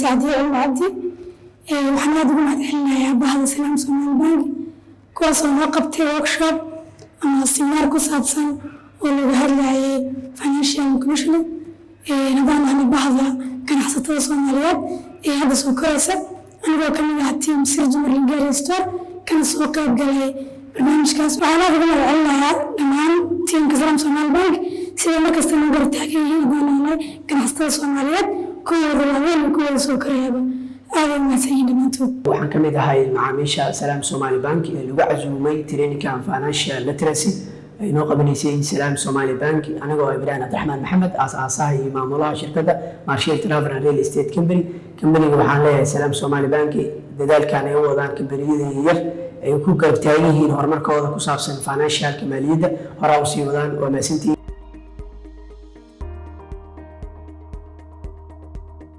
سعدي العبدي waxaan aad ugu mahadcelinayaa bahda Salaam Somali Bank kuwaasoo noo qabtay workshop ama seminar ku saabsan oo lagu hadlayay financial inclusion nidaamka bahda ganacsatada Soomaaliyeed ee hadda soo koraysa anigoo ka mid ah team Sirjin Ringali Store kana soo qayb galay barnaamijkaas waxaan aad ugu mahadcelinayaa dhammaan teamka Salaam Somali Bank sida markasta noo gartaagayay doonanay ganacsatada Soomaaliyeed kuwa rabaan kuwa soo korayaba waxaan ka mid ahay macaamiisha Salaam Somali Bank ee lagu casuumay training-ka financial literacy ay noo qabanaysay Salaam Somali Bank anagoo Ibrahim Abdulrahman Maxamed aasaasay maamulaha shirkadda Marshall Travel and Real Estate Company waxaan leeyahay Salaam Somali Bank dadaalkan ay wadaan kambaniyada yar ay ku gartaayihiin horumarkooda ku saabsan financial maaliyadda hore u sii wadaan oo maasintii